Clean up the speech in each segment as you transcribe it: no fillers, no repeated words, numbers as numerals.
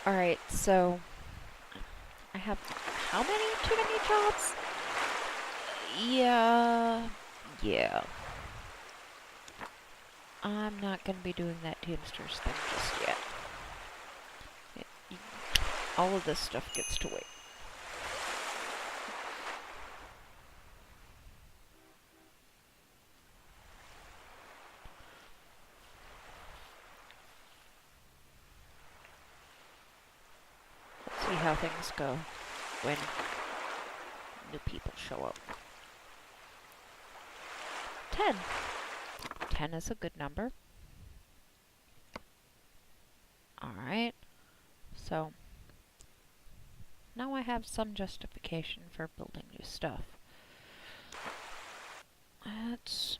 Alright, so I have how many too many jobs? Yeah. Yeah. I'm not gonna be doing that Teamsters thing just yet. It, all of this stuff gets to wait. Let's see how things go when new people show up. 10. 10 is a good number. Alright. So, now I have some justification for building new stuff. Let's...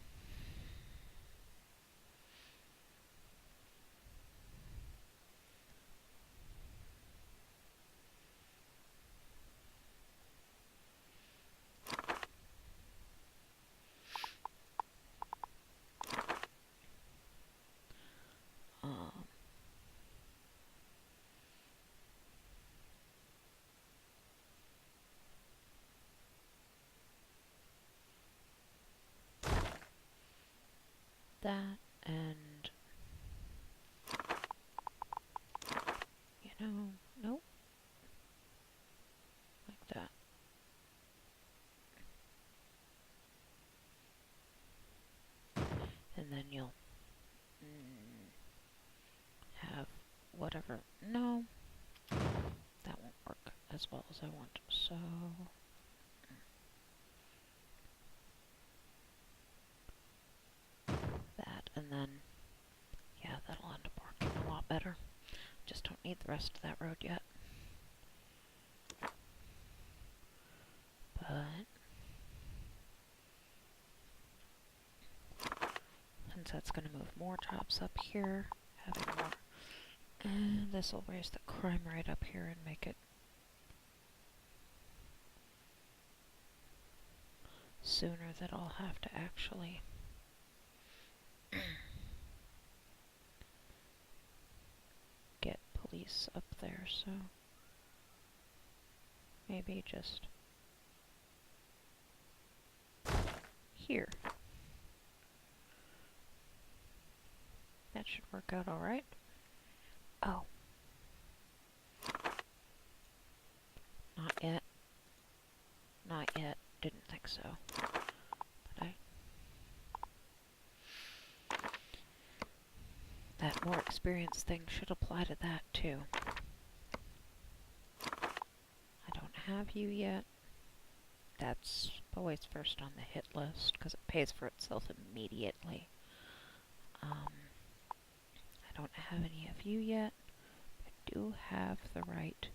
Um, that and... You know, nope. Like that. And then you'll have whatever. No, that won't work as well as I want. So that, and then yeah, that'll end up working a lot better. Just don't need the rest of that road yet. But since that's going to move more jobs up here, having more, and this will raise the crime rate up here and make it sooner that I'll have to actually get police up there, so maybe just here. That should work out alright. Oh. Not yet. Not yet. Didn't think so. But that more experience thing should apply to that too. I don't have you yet. That's always first on the hit list because it pays for itself immediately. I don't have any of you yet. I do have the right.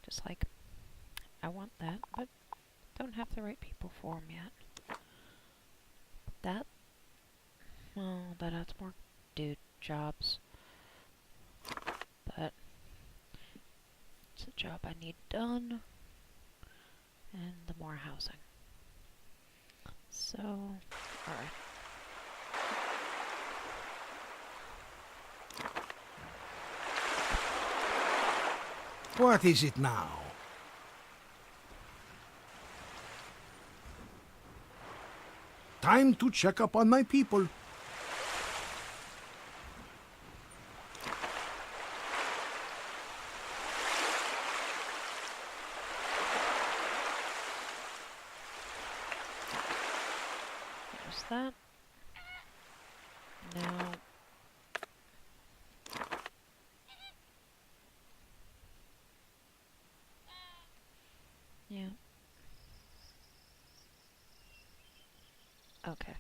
Just like I want that, but don't have the right people for them yet. That, well, that adds more dude jobs. But it's a job I need done, and the more housing. So, alright. What is it now? Time to check up on my people. There's that. Now, yeah. Okay.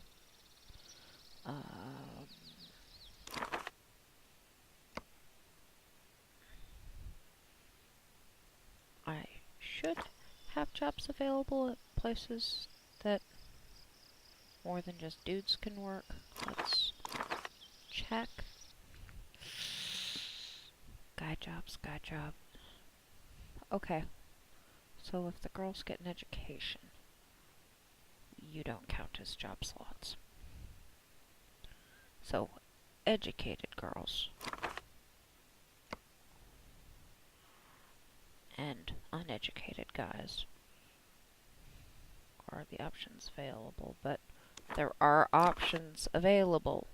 I should have jobs available at places that more than just dudes can work. Let's check. Guy jobs, guy job. Okay. So if the girls get an education, you don't count as job slots. So, educated girls uneducated guys. Are the options available? But there are options available.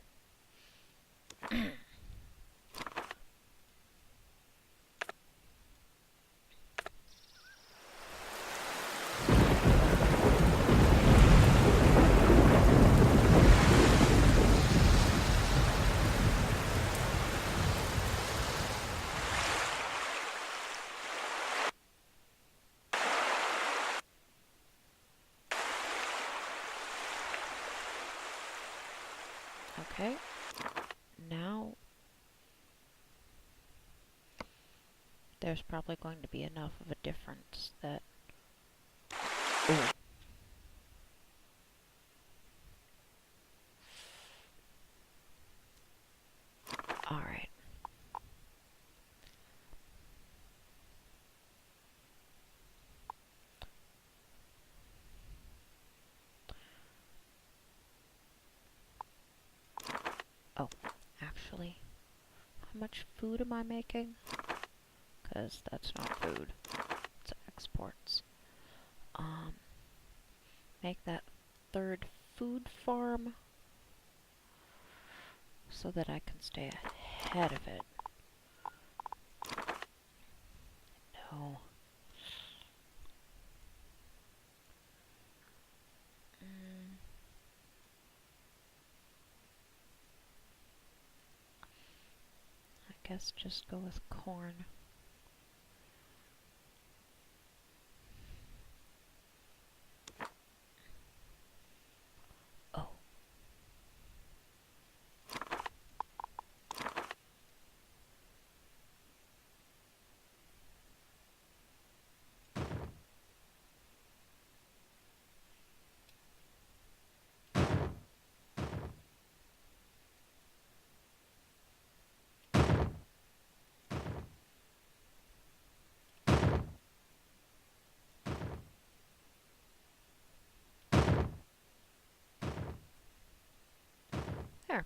Okay, now there's probably going to be enough of a difference that... Ooh. Alright. Oh, actually, how much food am I making? Because that's not food, it's exports. Make that third food farm so that I can stay ahead of it. No. I guess just go with corn. Oh. There.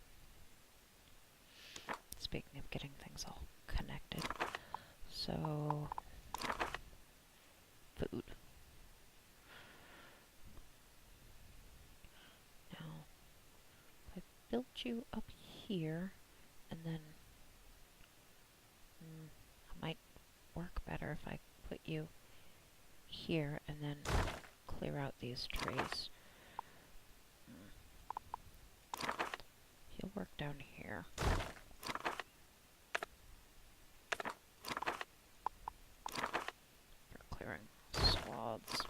Speaking of getting things all connected. So, food. Now, I built you up here, and then it might work better if I put you here and then clear out these trees. He'll work down here. For clearing swaths.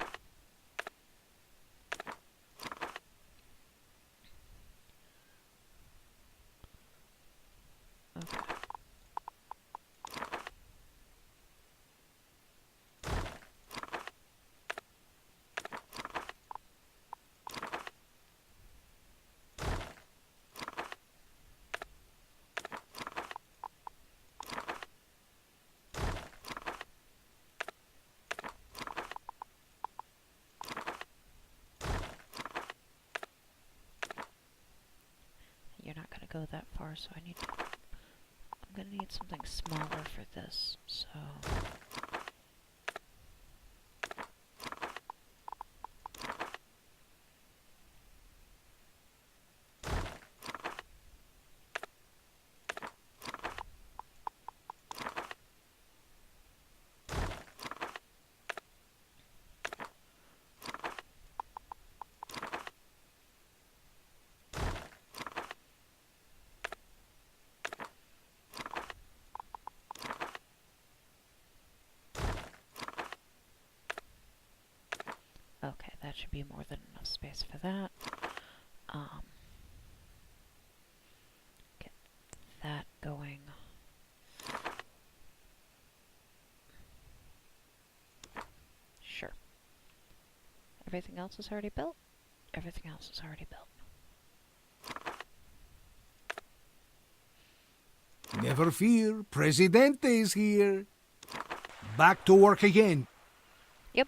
Okay. You're not going to go that far, so I'm going to need something smaller for this, so... Okay, that should be more than enough space for that. Get that going. Sure. Everything else is already built? Everything else is already built. Never fear, Presidente is here. Back to work again. Yep.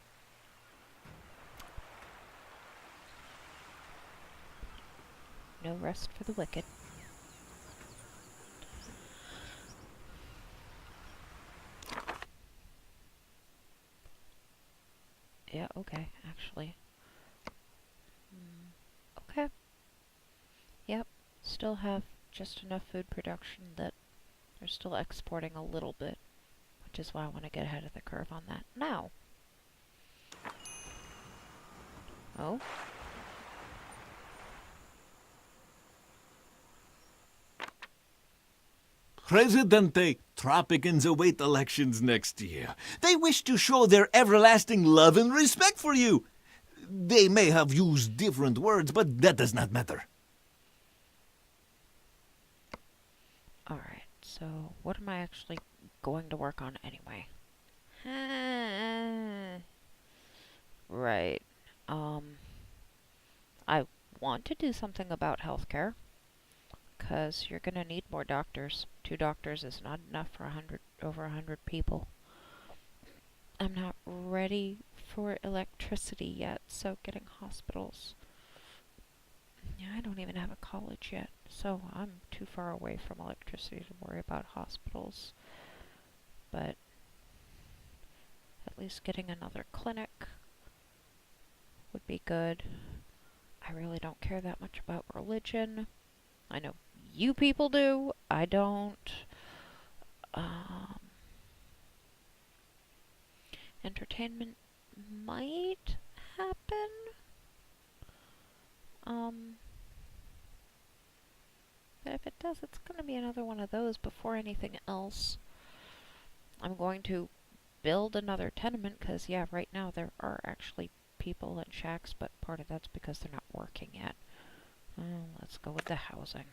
No rest for the wicked. yeah, okay, actually. Mm, okay, yep. Still have just enough food production that they're still exporting a little bit, which is why I want to get ahead of the curve on that now. Oh, Presidente, Tropicans await elections next year. They wish to show their everlasting love and respect for you. They may have used different words, but that does not matter. alright. So, what am I actually going to work on anyway? Right. Um, I want to do something about healthcare, because you're going to need more doctors. 2 doctors is not enough for over 100 people. I'm not ready for electricity yet, so getting hospitals. Yeah, I don't even have a college yet, so I'm too far away from electricity to worry about hospitals. But at least getting another clinic would be good. I really don't care that much about religion. I know you people do. I don't. Um, entertainment might happen. Um, but if it does, it's going to be another one of those before anything else. I'm going to build another tenement because, yeah, right now there are actually people in shacks, but part of that's because they're not working yet. Let's go with the housing.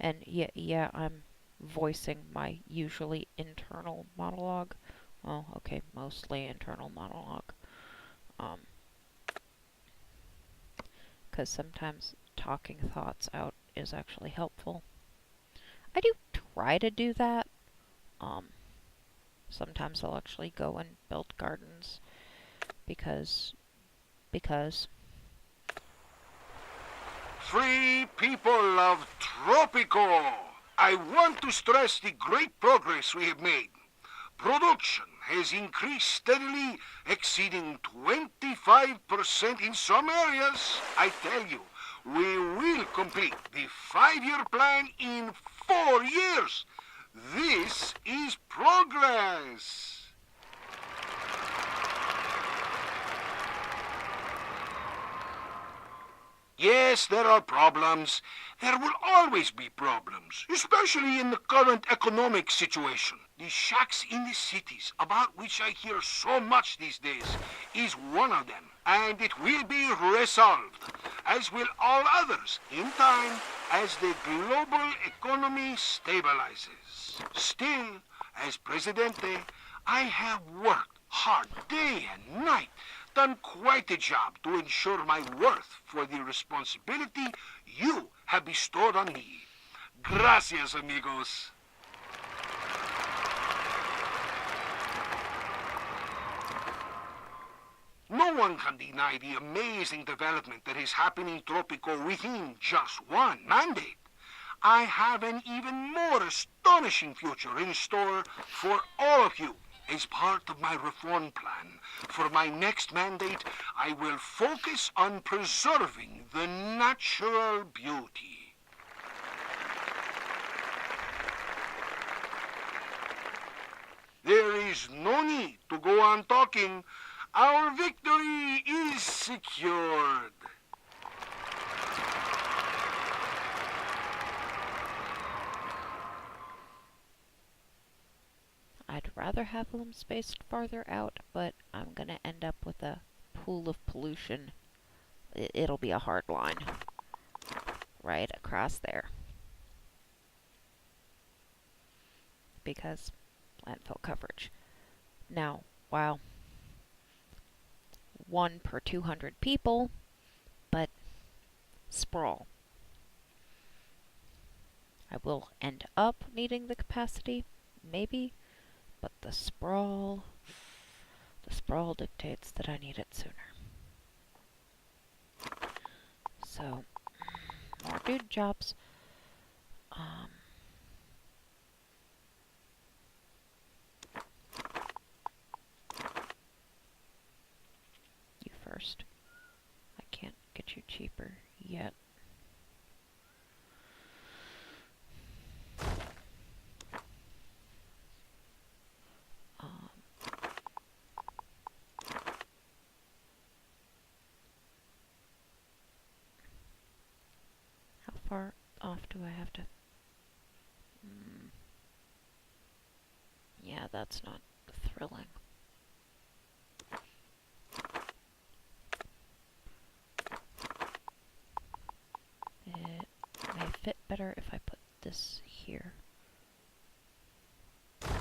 And yeah, I'm voicing my usually internal monologue. Well, okay, mostly internal monologue. Because sometimes talking thoughts out is actually helpful. I do try to do that. Sometimes I'll actually go and build gardens because Free people of Tropico, I want to stress the great progress we have made. Production has increased steadily, exceeding 25% in some areas. I tell you, we will complete the 5-year plan in 4 years. This is progress. Yes, there are problems. There will always be problems, especially in the current economic situation. The shacks in the cities, about which I hear so much these days, is one of them. And it will be resolved, as will all others, in time, as the global economy stabilizes. Still, as Presidente, I have worked hard day and night, done quite a job to ensure my worth for the responsibility you have bestowed on me. Gracias, amigos. No one can deny the amazing development that is happening in Tropico within just one mandate. I have an even more astonishing future in store for all of you. As part of my reform plan, for my next mandate, I will focus on preserving the natural beauty. There is no need to go on talking. Our victory is secured. I'd rather have them spaced farther out, but I'm gonna end up with a pool of pollution. It'll be a hard line right across there because landfill coverage. Now, while 1 per 200 people, but sprawl. I will end up needing the capacity, maybe, but the sprawl dictates that I need it sooner. So, more dude jobs. first. I can't get you cheaper yet. How far off do I have to... Yeah, that's not thrilling. It may fit better if I put this here. And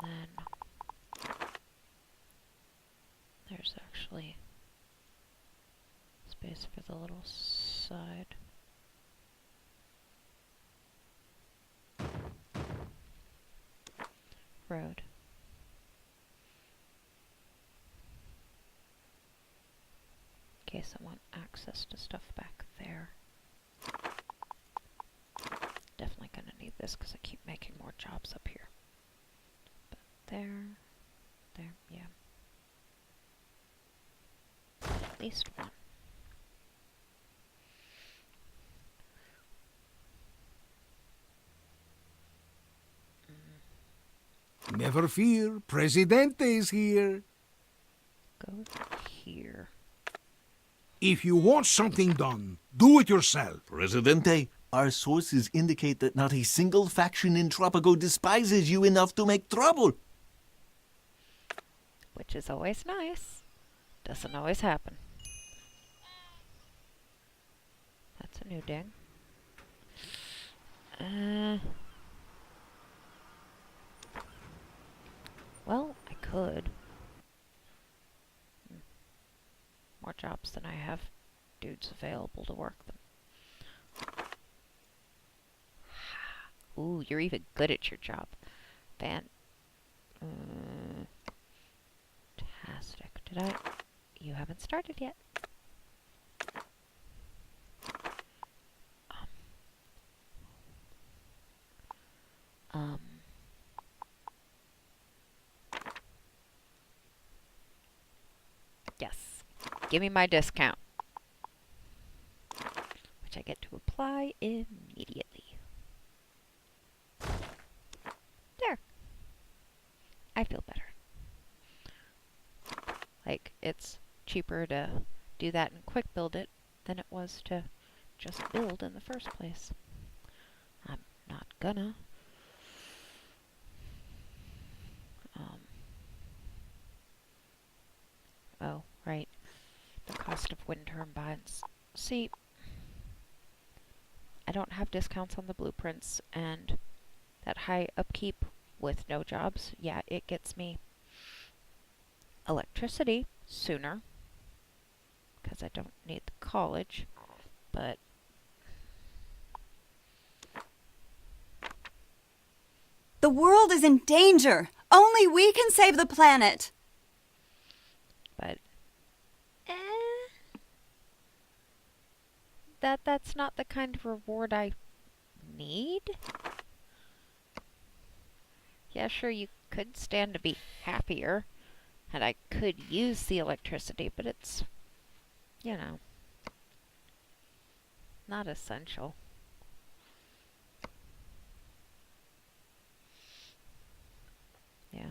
then there's actually space for the little side. Road. In case I want access to stuff back there. Definitely gonna need this because I keep making more jobs up here. But there, yeah. At least one. Never fear, Presidente is here. Go here. If you want something done, do it yourself. Presidente, our sources indicate that not a single faction in Tropico despises you enough to make trouble. Which is always nice. Doesn't always happen. That's a new ding. Well, I could. More jobs than I have dudes available to work them. Ooh, you're even good at your job. Fantastic. Did I? You haven't started yet. Yes. Give me my discount. Which I get to apply immediately. There. I feel better. Like, it's cheaper to do that and quick build it than it was to just build in the first place. I'm not gonna. Oh, right. The cost of wind turbines. See, I don't have discounts on the blueprints, and that high upkeep with no jobs, yeah, it gets me electricity sooner, because I don't need the college, but The world is in danger. Only we can save the planet. that's not the kind of reward I need. Yeah, sure, you could stand to be happier, and I could use the electricity, but it's, you know, not essential. Yeah.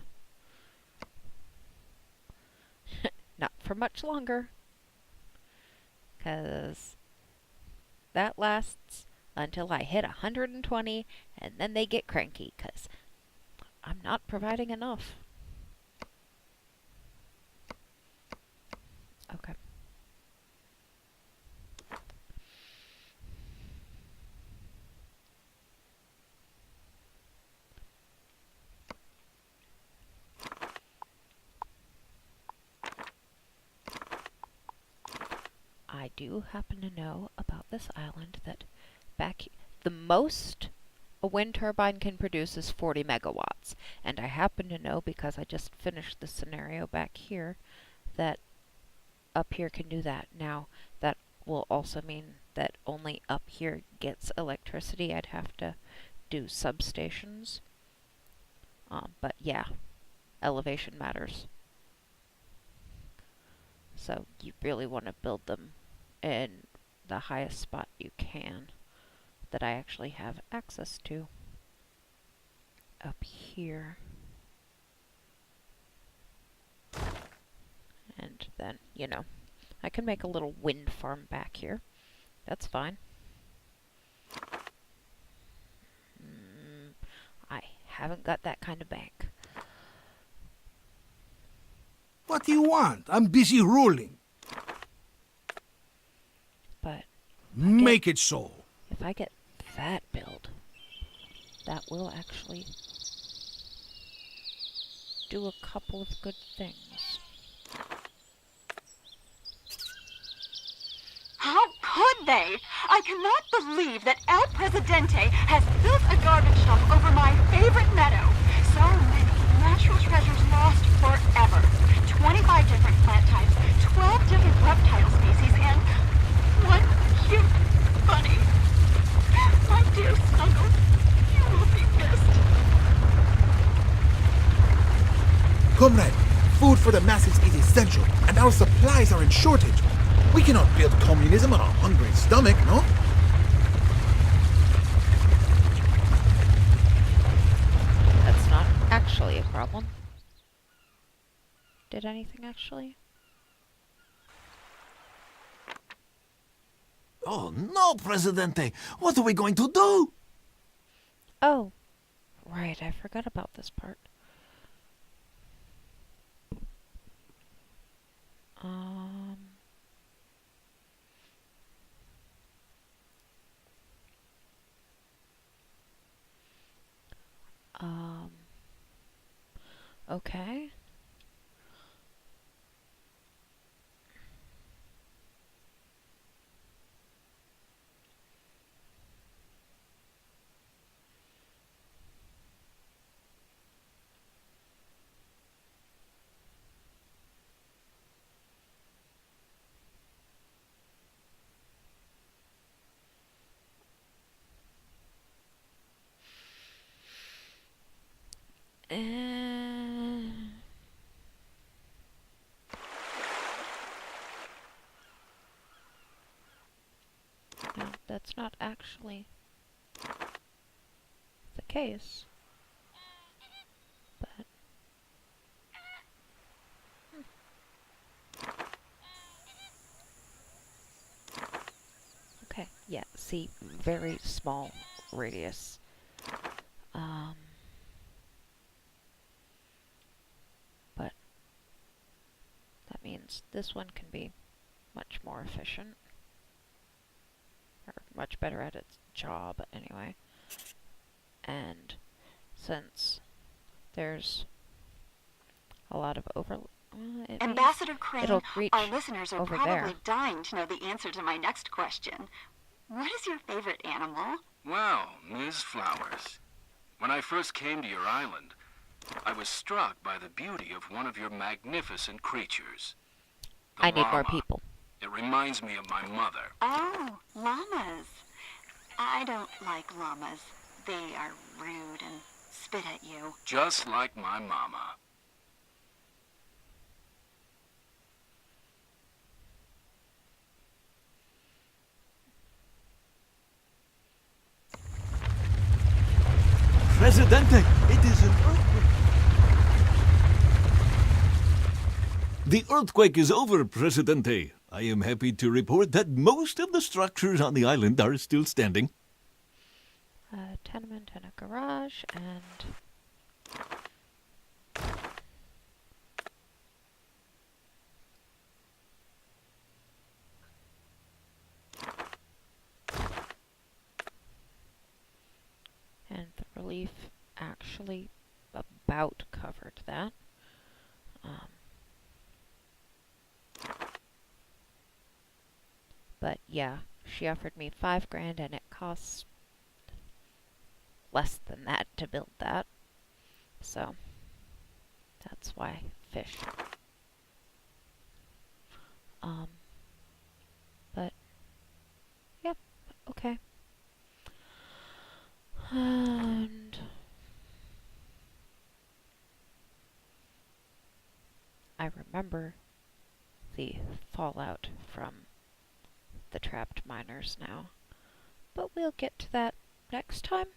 Not for much longer. 'Cause that lasts until I hit 120, and then they get cranky, 'cause I'm not providing enough. Okay. I do happen to know about this island that the most a wind turbine can produce is 40 megawatts. And I happen to know, because I just finished the scenario back here, that up here can do that. Now, that will also mean that only up here gets electricity. I'd have to do substations. But yeah, elevation matters. So you really want to build them in the highest spot you can that I actually have access to up here. And then, I can make a little wind farm back here. That's fine. I haven't got that kind of bank. What do you want? I'm busy ruling. But Make it so. if I get that build, that will actually do a couple of good things. How could they? I cannot believe that El Presidente has built a garbage dump over my favorite meadow. So many natural treasures lost forever. 25 different plant types, 12 different reptile species, and one cute bunny. My dear Snuggle, you will be missed. Comrade, food for the masses is essential, and our supplies are in shortage. We cannot build communism on a hungry stomach, no? That's not actually a problem. Did anything actually? Oh no, Presidente! What are we going to do? Oh, right, I forgot about this part. Um... Okay. No, that's not actually the case. But okay, yeah, see, very small radius. But that means this one can be much more efficient. Or much better at its job, anyway. And since there's a lot of Ambassador Crane, it'll reach our listeners are over probably there. dying to know the answer to my next question. What is your favorite animal? Well, Ms. Flowers, when I first came to your island, I was struck by the beauty of one of your magnificent creatures. The I need more llama. people. It reminds me of my mother. Oh, llamas. I don't like llamas. They are rude and spit at you. Just like my mama. Presidente, it is an earthquake. The earthquake is over, Presidente. I am happy to report that most of the structures on the island are still standing. A tenement and a garage and the relief actually about covered that. But yeah, she offered me $5,000 and it costs less than that to build that. So that's why fish. But yep, okay. And I remember the fallout from the trapped miners now. But we'll get to that next time.